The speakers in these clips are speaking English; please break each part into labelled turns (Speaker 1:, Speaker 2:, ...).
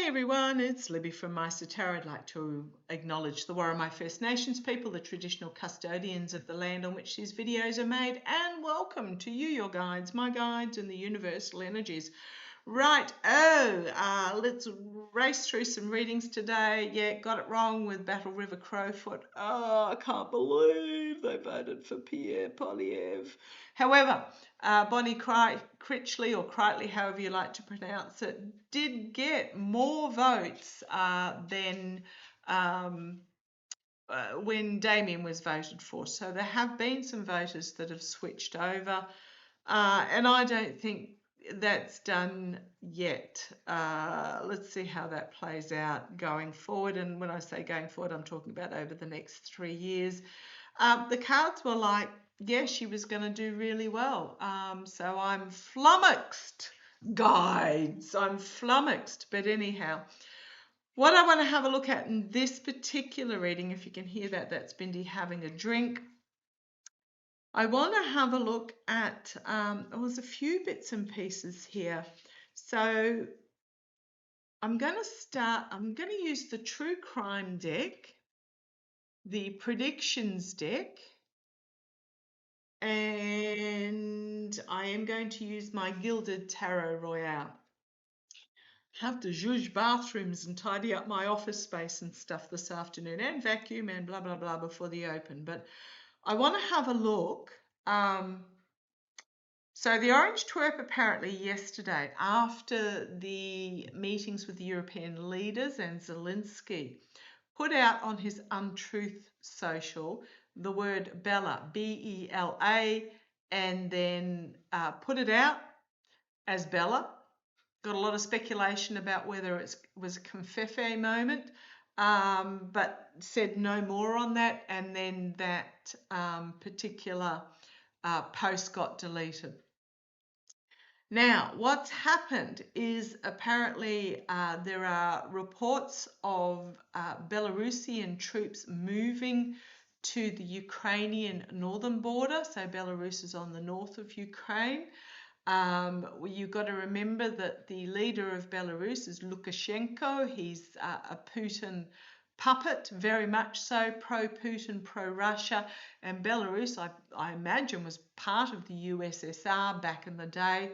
Speaker 1: everyone, it's Libby from maighstirtarot. I'd like to acknowledge the Worimi First Nations people, the traditional custodians of the land on which these videos are made, and welcome to you, your guides, my guides, and the universal energies. Right, let's race through some readings today. Yeah, got it wrong with Battle River Crowfoot. Oh, I can't believe they voted for Pierre Poilievre. However, Bonnie Critchley, or Crichtley, however you like to pronounce it, did get more votes than when Damien was voted for. So there have been some voters that have switched over, and I don't think that's done yet. Let's see how that plays out going forward. And when I say going forward, I'm talking about over the next 3 years. The cards were like, yeah, she was going to do really well. So I'm flummoxed, guides. I'm flummoxed. But anyhow, what I want to have a look at in this particular reading, if you can hear that, that's Bindi having a drink. I want to have a look at, there's a few bits and pieces here. So I'm going to use the True Crime deck, the Predictions deck, and I am going to use my Gilded Tarot Royale. Have to zhuzh bathrooms and tidy up my office space and stuff this afternoon, and vacuum and blah, blah, blah before the open. But I want to have a look. So the Orange Twerp apparently yesterday, after the meetings with the European leaders and Zelensky, put out on his Untruth social the word Bela, B-E-L-A, and then put it out as Bela. Got a lot of speculation about whether it was a confefe moment, but said no more on that, and then that particular post got deleted. Now, what's happened is apparently there are reports of Belarusian troops moving to the Ukrainian northern border. So Belarus is on the north of Ukraine. You've got to remember that the leader of Belarus is Lukashenko. He's a Putin puppet, very much so, pro-Putin, pro-Russia. And Belarus, I imagine, was part of the USSR back in the day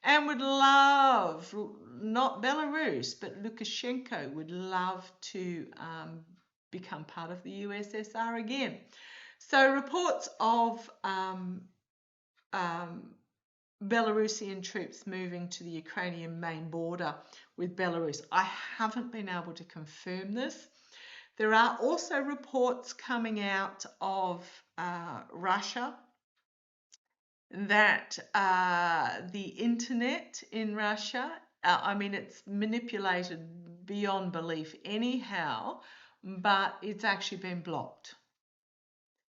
Speaker 1: and would love, not Belarus, but Lukashenko would love to become part of the USSR again. So reports of Belarusian troops moving to the Ukrainian main border with Belarus. I haven't been able to confirm this. There are also reports coming out of Russia that the internet in Russia, it's manipulated beyond belief anyhow, but it's actually been blocked.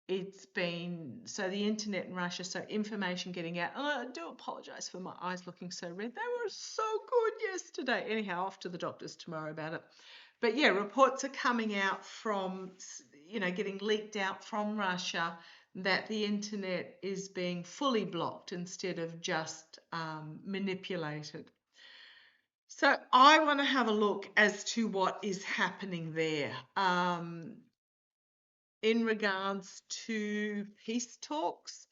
Speaker 1: So the internet in Russia, so information getting out. And I do apologize for my eyes looking so red. They were so good yesterday. Anyhow, off to the doctors tomorrow about it. But yeah, reports are coming out from, getting leaked out from Russia that the internet is being fully blocked instead of just manipulated. So I want to have a look as to what is happening there. In regards to peace talks,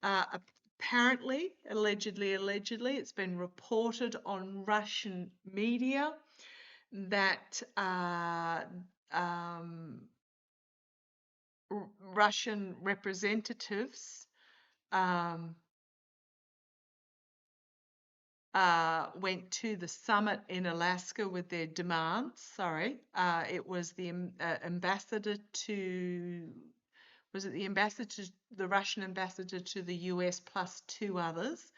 Speaker 1: apparently, allegedly, it's been reported on Russian media that Russian representatives went to the summit in Alaska with their demands. It was the ambassador to, the Russian ambassador to the US plus 2 others,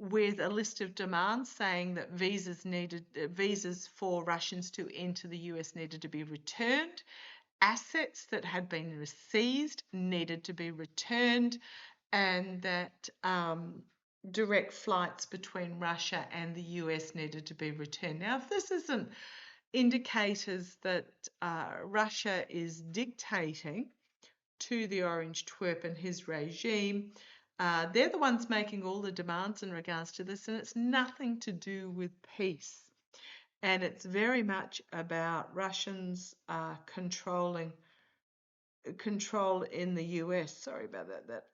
Speaker 1: with a list of demands saying that visas for Russians to enter the US needed to be returned. Assets that had been seized needed to be returned, and that direct flights between Russia and the US needed to be returned. Now, if this isn't indicators that Russia is dictating to the Orange Twerp and his regime, they're the ones making all the demands in regards to this, and it's nothing to do with peace. And it's very much about Russians control in the US. Sorry about that.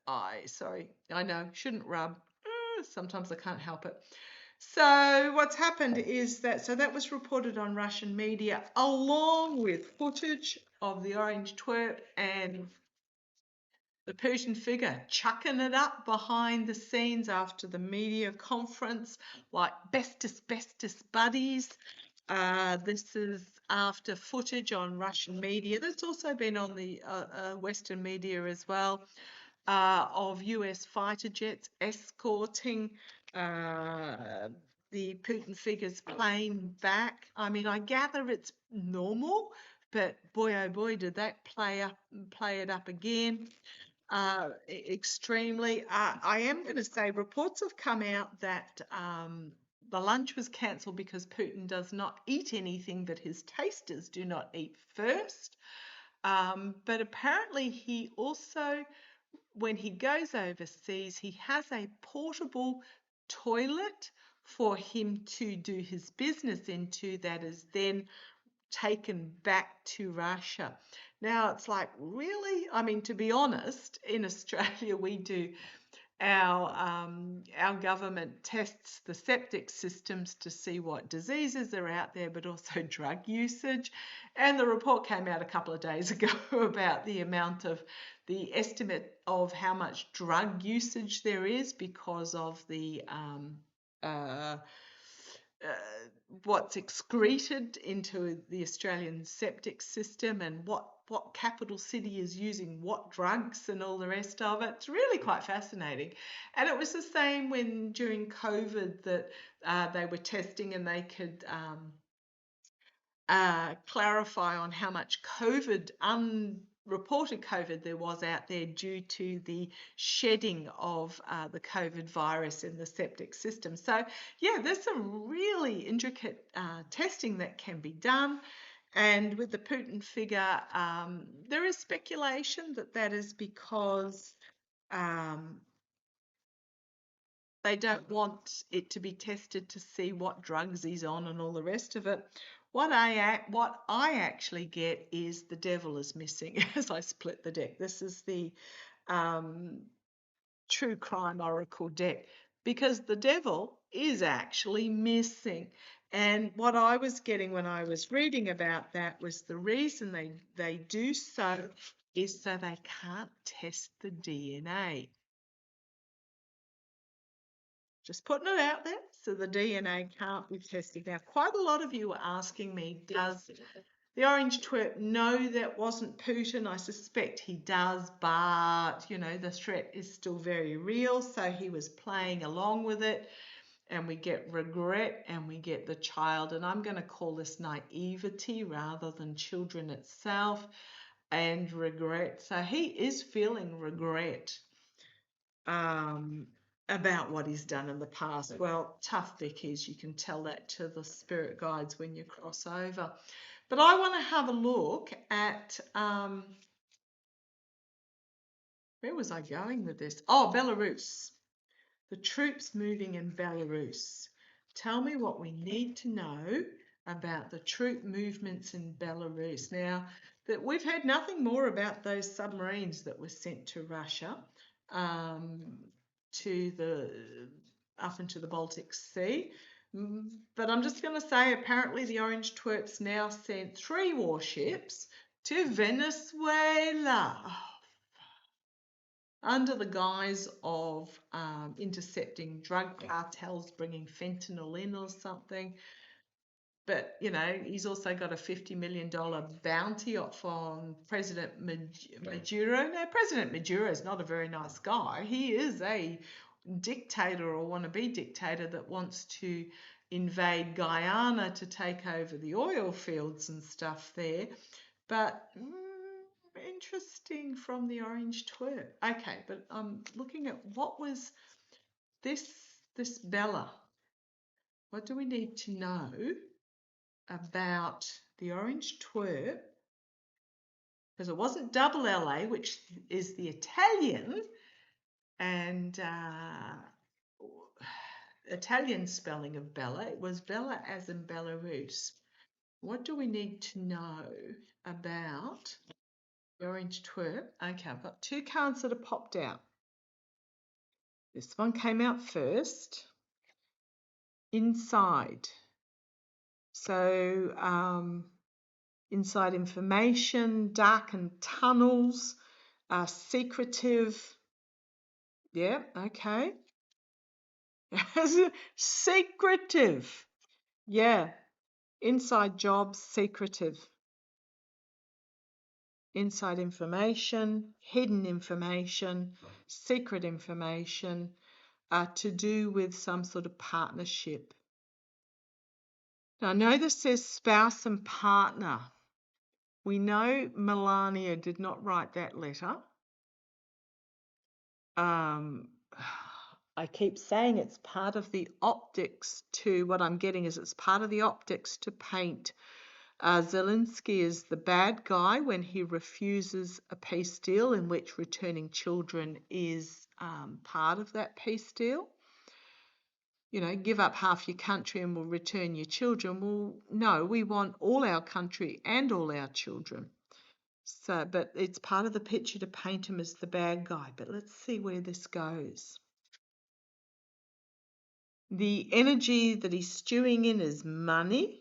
Speaker 1: Sorry. I know, shouldn't rub. Sometimes I can't help it. So what's happened is that was reported on Russian media along with footage of the orange twerp and the Persian figure chucking it up behind the scenes after the media conference like bestest buddies. This is after footage on Russian media. That's also been on the Western media as well, of US fighter jets escorting the Putin figure's plane back. I mean, I gather it's normal, but boy, oh boy, did that play it up again. Extremely. I am going to say reports have come out that the lunch was cancelled because Putin does not eat anything that his tasters do not eat first. But apparently he also, when he goes overseas, he has a portable toilet for him to do his business into that is then taken back to Russia. Now it's like, really? I mean, to be honest, in Australia we do our government tests the septic systems to see what diseases are out there, but also drug usage. And the report came out a couple of days ago about the estimate of how much drug usage there is because of the what's excreted into the Australian septic system and what capital city is using what drugs and all the rest of it. It's really quite fascinating. And it was the same when during COVID that they were testing and they could clarify on how much unreported COVID there was out there due to the shedding of the COVID virus in the septic system. So yeah, there's some really intricate testing that can be done. And with the Putin figure, there is speculation that is because they don't want it to be tested to see what drugs he's on and all the rest of it. What I actually get is the devil is missing as I split the deck. This is the true crime oracle deck because the devil is actually missing. And what I was getting when I was reading about that was the reason they do so is so they can't test the DNA. Just putting it out there so the DNA can't be tested. Now, quite a lot of you are asking me, does the orange twerp know that wasn't Putin? I suspect he does, but, you know, the threat is still very real. So he was playing along with it. And we get regret and we get the child. And I'm going to call this naivety rather than children itself and regret. So he is feeling regret about what he's done in the past. Well, tough Vic is, you can tell that to the spirit guides when you cross over. But I want to have a look at, where was I going with this? Oh, Belarus. The troops moving in Belarus. Tell me what we need to know about the troop movements in Belarus. Now, that we've heard nothing more about those submarines that were sent to Russia. Up into the Baltic Sea. But I'm just going to say, apparently the Orange Twerps now sent 3 warships to Venezuela under the guise of intercepting drug cartels bringing fentanyl in or something. But, you know, he's also got a $50 million bounty off on President Maduro. Now, President Maduro is not a very nice guy. He is a dictator or wannabe dictator that wants to invade Guyana to take over the oil fields and stuff there. But interesting from the orange twerp. Okay, but I'm looking at what was this Bela. What do we need to know about the orange twerp? Because it wasn't double LA, which is the Italian, and Italian spelling of Bela. It was Bela as in Belarus. What do we need to know about the orange twerp? Okay, I've got two cards that have popped out. This one came out first. Inside. So inside information, darkened tunnels, secretive. Yeah, okay. Secretive. Yeah. Inside jobs, secretive. Inside information, hidden information, secret information, to do with some sort of partnership. Now, I know this says spouse and partner. We know Melania did not write that letter. I keep saying it's part of the optics to what I'm getting is it's part of the optics to paint Zelensky is the bad guy when he refuses a peace deal in which returning children is part of that peace deal. You know, give up half your country and we'll return your children. Well, no, we want all our country and all our children. So, but it's part of the picture to paint him as the bad guy. But let's see where this goes. The energy that he's stewing in is money.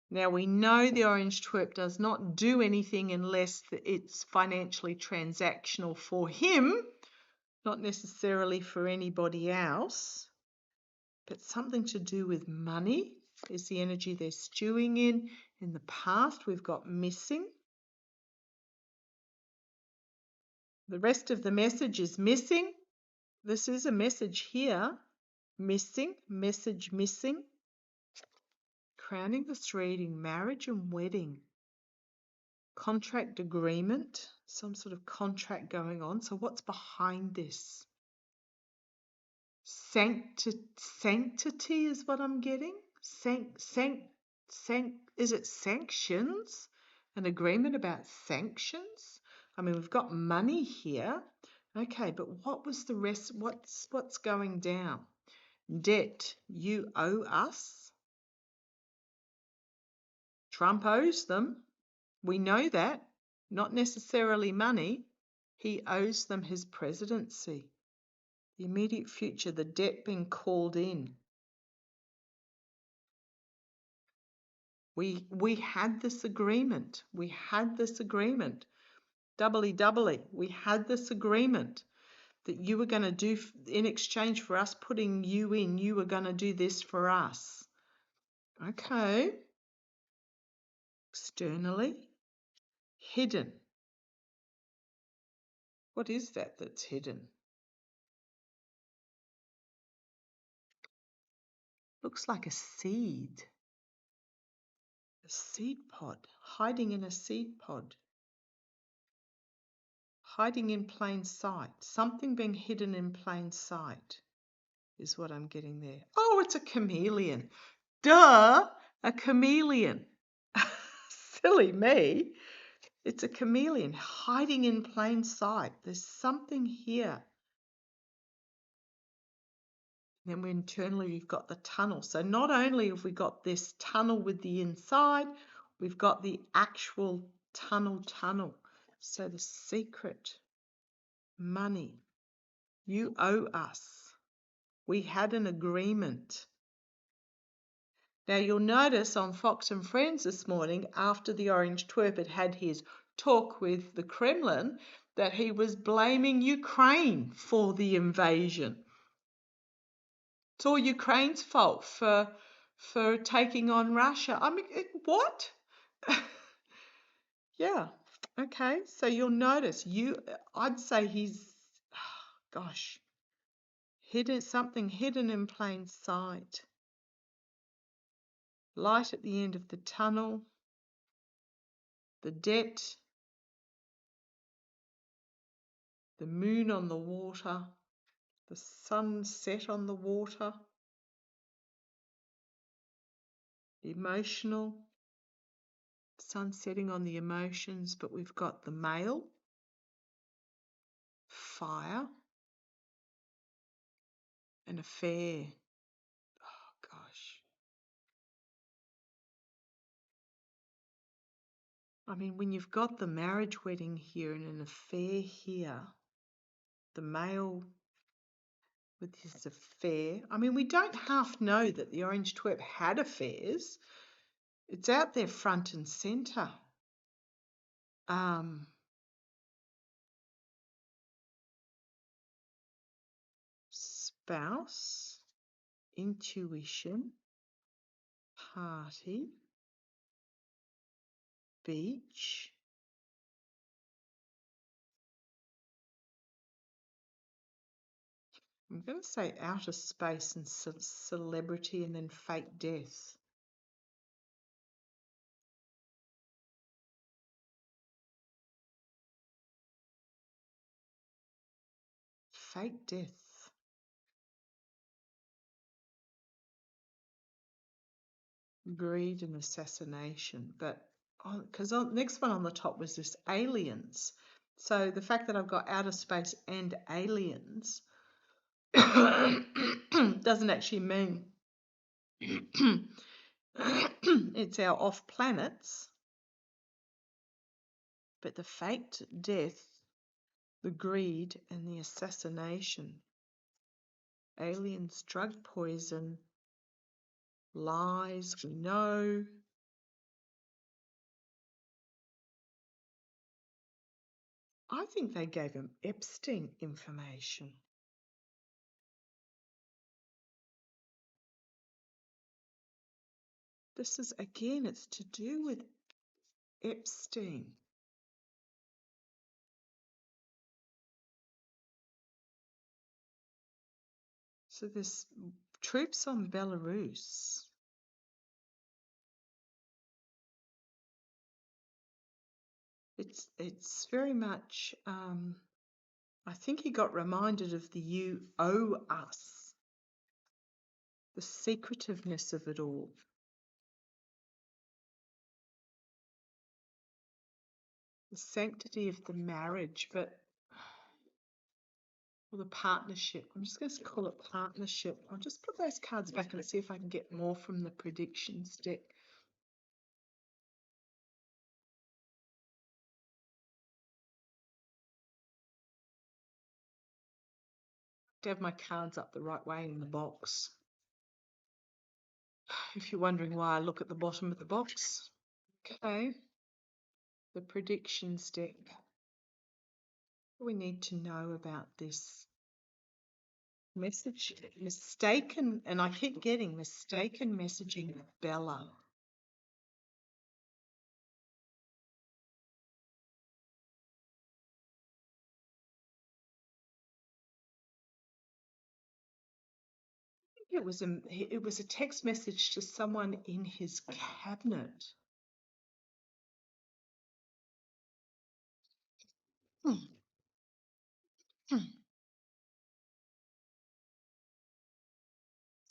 Speaker 1: Now, we know the orange twerp does not do anything unless it's financially transactional for him, not necessarily for anybody else, but something to do with money is the energy they're stewing in. In the past, we've got missing. The rest of the message is missing. This is a message here. Missing, message missing. Crowning this reading, marriage and wedding. Contract agreement, some sort of contract going on. So what's behind this? Sanctity is what I'm getting. Is it sanctions? An agreement about sanctions? I mean, we've got money here. Okay, but what was the rest? What's going down? Debt. You owe us. Trump owes them. We know that. Not necessarily money. He owes them his presidency. The immediate future, the debt being called in. We had this agreement. We had this agreement. Doubly. We had this agreement that you were going to do, in exchange for us putting you in, you were going to do this for us. Okay. Externally. Hidden. What is that that's hidden? Looks like a seed. A seed pod. Hiding in a seed pod. Hiding in plain sight. Something being hidden in plain sight is what I'm getting there. Oh, it's a chameleon. Duh, a chameleon. Silly me. It's a chameleon hiding in plain sight. There's something here. Then internally we've got the tunnel. So not only have we got this tunnel with the inside, we've got the actual tunnel. So the secret, money. You owe us. We had an agreement. Now you'll notice on Fox and Friends this morning, after the orange twerp had his talk with the Kremlin, that he was blaming Ukraine for the invasion. It's all Ukraine's fault for taking on Russia. I mean, what? Yeah. Okay. So you'll notice I'd say he's, gosh, something hidden in plain sight. Light at the end of the tunnel. The debt. The moon on the water. The sun set on the water. Emotional. Sun setting on the emotions, but we've got the male. Fire. an affair. Oh, gosh. I mean, when you've got the marriage wedding here and an affair here, the male with his affair. I mean, we don't half know that the orange twerp had affairs. It's out there front and centre. Spouse, intuition, party, beach. I'm going to say outer space and celebrity and then fake death. Fake death. Greed and assassination. But because next one on the top was this aliens. So the fact that I've got outer space and aliens doesn't actually mean it's our off planets, but the faked death, the greed and the assassination, aliens, drug poison, lies, we know. I think they gave him Epstein information. This is, again, it's to do with Epstein. So there's troops on Belarus. It's very much, I think he got reminded of the "you owe us," the secretiveness of it all. The sanctity of the marriage, or the partnership. I'm just going to call it partnership. I'll just put those cards back and see if I can get more from the predictions deck. To have my cards up the right way in the box. If you're wondering why I look at the bottom of the box. Okay. The predictions deck. What do we need to know about this message? Mistaken, and I keep getting mistaken messaging with Bela. It was a text message to someone in his cabinet.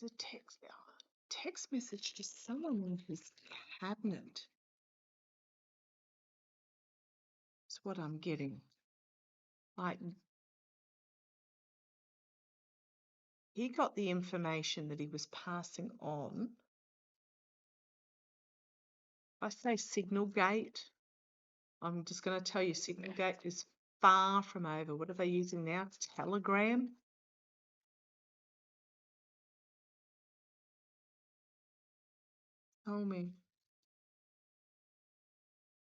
Speaker 1: It's a text message to someone in his cabinet. That's what I'm getting. Like, he got the information that he was passing on. I say signal gate. I'm just going to tell you, signal gate is far from over. What are they using now? Telegram? Tell me.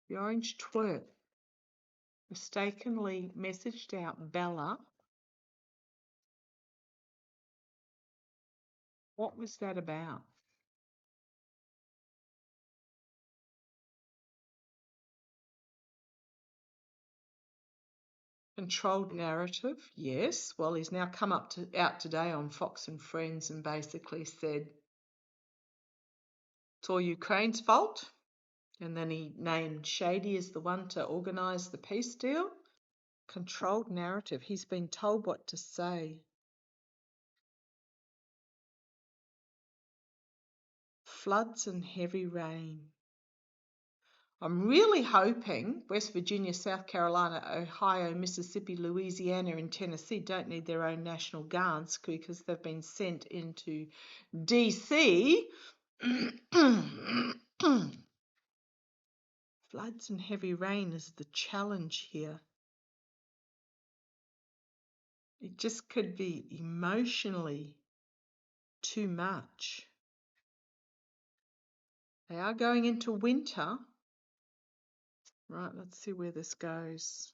Speaker 1: The orange twerp mistakenly messaged out Bela. What was that about? Controlled narrative, yes. Well, he's now come out today on Fox and Friends and basically said it's all Ukraine's fault. And then he named Shady as the one to organise the peace deal. Controlled narrative. He's been told what to say. Floods and heavy rain. I'm really hoping West Virginia, South Carolina, Ohio, Mississippi, Louisiana, and Tennessee don't need their own national guards because they've been sent into DC. Floods and heavy rain is the challenge here. It just could be emotionally too much. They are going into winter. Right, let's see where this goes.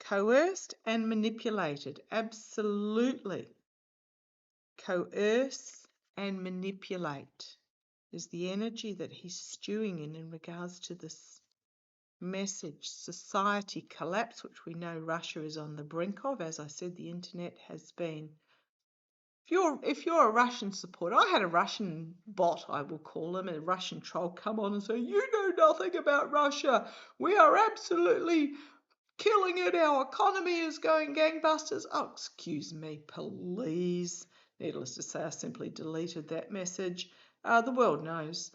Speaker 1: Coerced and manipulated. Absolutely. Coerce and manipulate is the energy that he's stewing in regards to this message. Society collapse, which we know Russia is on the brink of. As I said, the internet has been. If you're a Russian supporter, I had a Russian bot, I will call them, a Russian troll, come on and say, you know nothing about Russia. We are absolutely killing it. Our economy is going gangbusters. Oh, excuse me, please. Needless to say, I simply deleted that message. The world knows.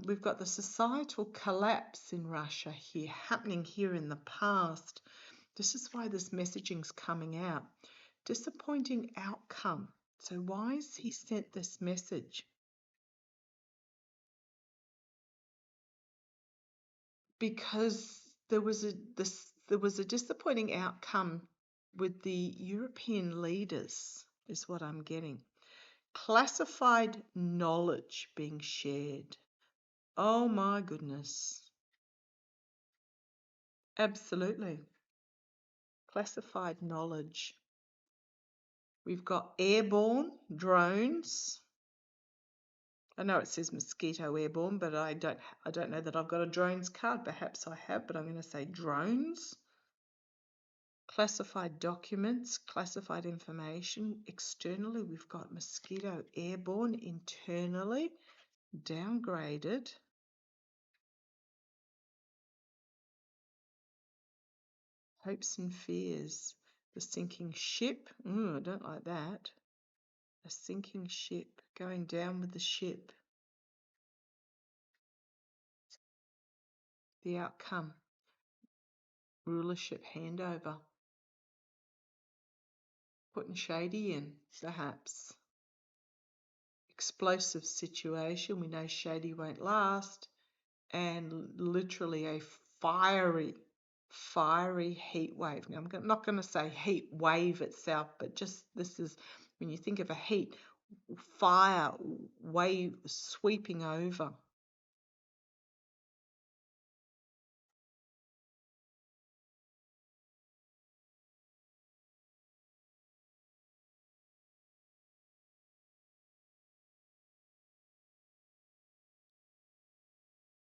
Speaker 1: We've got the societal collapse in Russia here, happening here in the past. This is why this messaging's coming out. Disappointing outcome. So why has he sent this message? Because there was a disappointing outcome with the European leaders, is what I'm getting. Classified knowledge being shared. Oh my goodness. Absolutely. Classified knowledge. We've got airborne drones. I know it says mosquito airborne, but I don't know that I've got a drones card. Perhaps I have, but I'm going to say drones. Classified documents, classified information. Externally, we've got mosquito airborne. Internally, downgraded. Hopes and fears. The sinking ship. I don't like that. A sinking ship. Going down with the ship. The outcome. Rulership handover. Putting shady in, perhaps. Explosive situation. We know shady won't last. And literally a fiery heat wave. Now, I'm not going to say heat wave itself, but just this is when you think of a heat, fire wave sweeping over.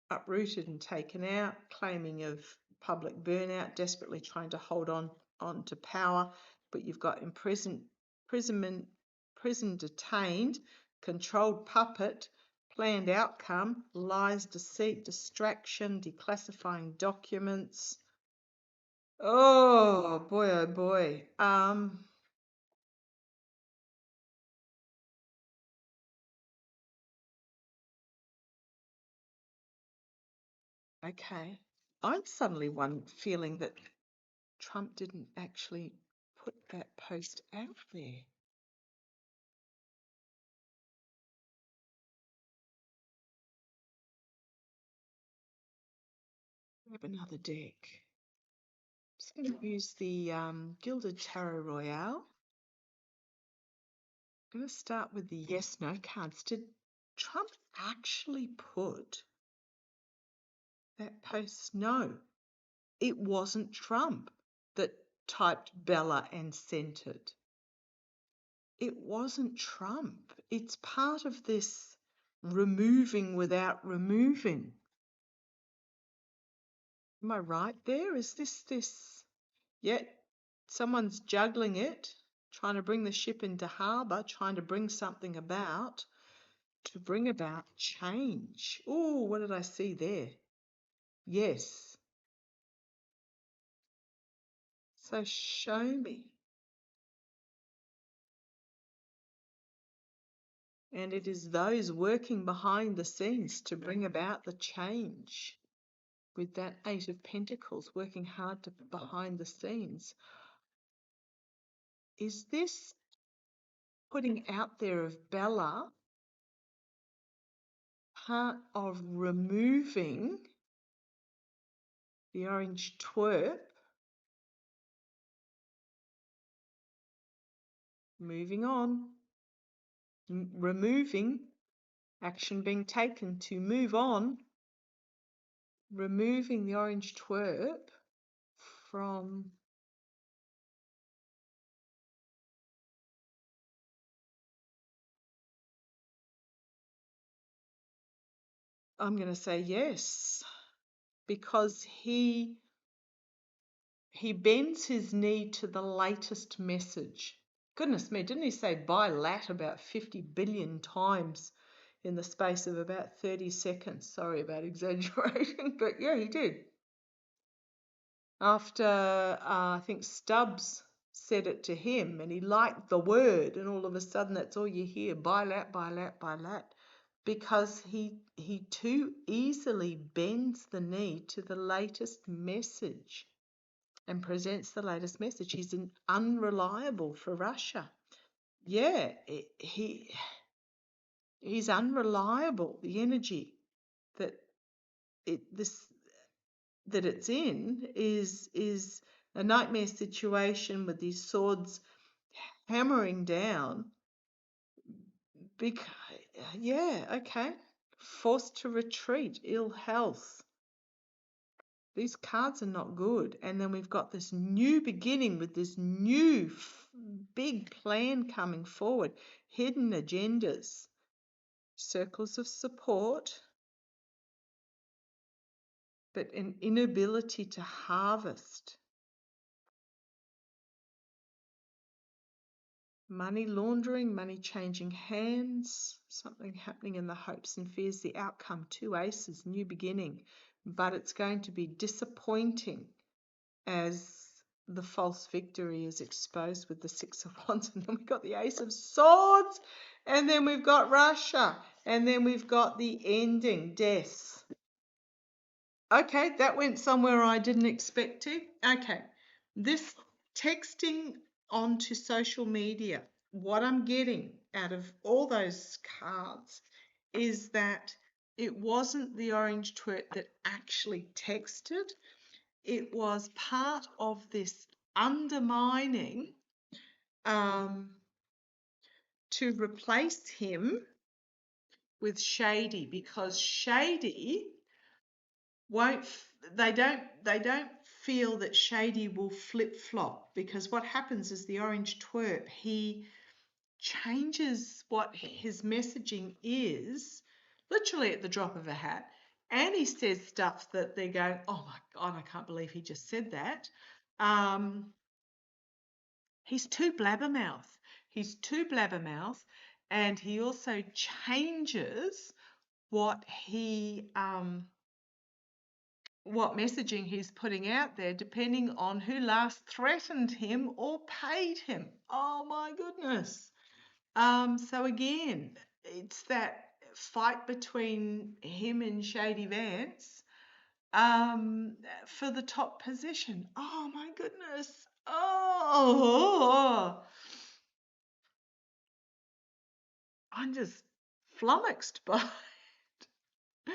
Speaker 1: Uprooted and taken out, claiming of public burnout, desperately trying to hold on to power, but you've got prison detained, controlled puppet, planned outcome, lies, deceit, distraction, declassifying documents. Oh boy, oh boy. Okay. I'm suddenly feeling that Trump didn't actually put that post out there. Grab another deck. I'm just going to use the Gilded Tarot Royale. I'm going to start with the yes/no cards. Did Trump actually put that post? No, it wasn't Trump that typed Bela and sent it. It wasn't Trump. It's part of this removing without removing. Am I right there? Is this? Yet someone's juggling it, trying to bring the ship into harbour, trying to bring something about, to bring about change. Oh, what did I see there? Yes. So show me. And it is those working behind the scenes to bring about the change. with that Eight of Pentacles, working hard behind the scenes. Is this putting out there of Bela part of removing the orange twerp, moving on, removing, action being taken to move on, removing the orange twerp from I'm going to say yes, because he bends his knee to the latest message. Goodness me, didn't he say "by lat" about 50 billion times in the space of about 30 seconds? Sorry about exaggerating, but yeah, he did. After I think Stubbs said it to him and he liked the word, and all of a sudden that's all you hear, "by lat, by lat, by lat," because he too easily bends the knee to the latest message and presents the latest message. He's unreliable for Russia. Yeah, he's unreliable. The energy that it's in is a nightmare situation with these swords hammering down. Because, yeah, okay. Forced to retreat, ill health. These cards are not good. And then we've got this new beginning with this new big plan coming forward. Hidden agendas. Circles of support. But an inability to harvest. Money laundering, money changing hands. Something happening in the hopes and fears. The outcome, 2 aces, new beginning. But it's going to be disappointing as the false victory is exposed with the 6 of Wands, and then we've got the Ace of Swords, and then we've got Russia, and then we've got the ending, death. Okay, that went somewhere I didn't expect to. Okay, this texting onto social media, what I'm getting out of all those cards is that it wasn't the orange twerp that actually texted. It was part of this undermining to replace him with Shady, because Shady they don't feel that Shady will flip-flop, because what happens is the orange twerp, he changes what his messaging is literally at the drop of a hat. And he says stuff that they're going, "Oh my God, I can't believe he just said that." He's too blabbermouth. He's too blabbermouth, and he also changes what what messaging he's putting out there depending on who last threatened him or paid him. Oh my goodness. So again, it's that fight between him and Shady Vance for the top position. Oh my goodness. Oh, I'm just flummoxed by it.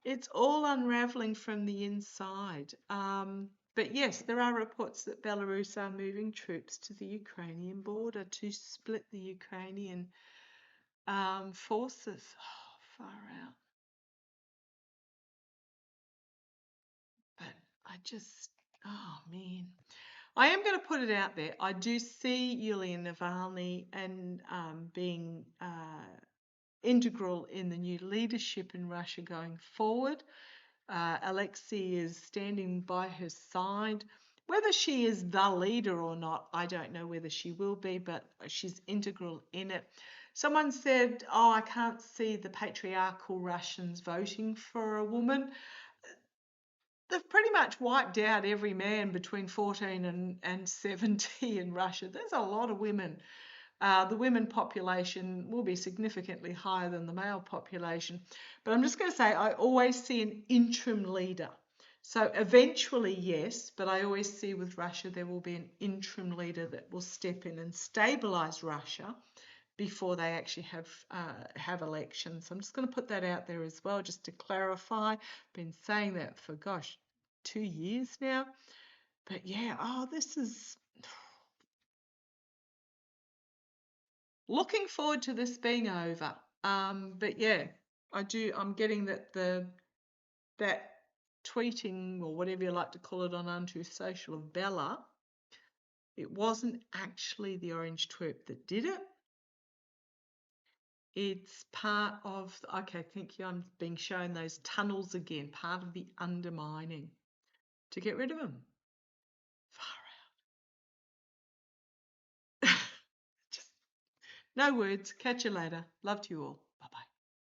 Speaker 1: It's all unraveling from the inside. But yes, there are reports that Belarus are moving troops to the Ukrainian border to split the Ukrainian forces. Oh, far out. But I just, oh man. I am going to put it out there. I do see Yulia Navalny and being integral in the new leadership in Russia going forward. Alexei is standing by her side. Whether she is the leader or not, I don't know whether she will be, but she's integral in it. Someone said, "Oh, I can't see the patriarchal Russians voting for a woman." They've pretty much wiped out every man between 14 and 70 in Russia. There's a lot of women. The women population will be significantly higher than the male population. But I'm just going to say, I always see an interim leader. So eventually, yes, but I always see with Russia there will be an interim leader that will step in and stabilize Russia before they actually have elections. I'm just going to put that out there as well, just to clarify. Been saying that for, gosh, 2 years now. But yeah, this is looking forward to this being over. But yeah, I'm getting that tweeting, or whatever you like to call it, on Untruth Social of Bela, it wasn't actually the orange twerp that did it. It's part of, okay, thank you, I'm being shown those tunnels again, part of the undermining to get rid of them. Far out. Just no words. Catch you later. Love to you all.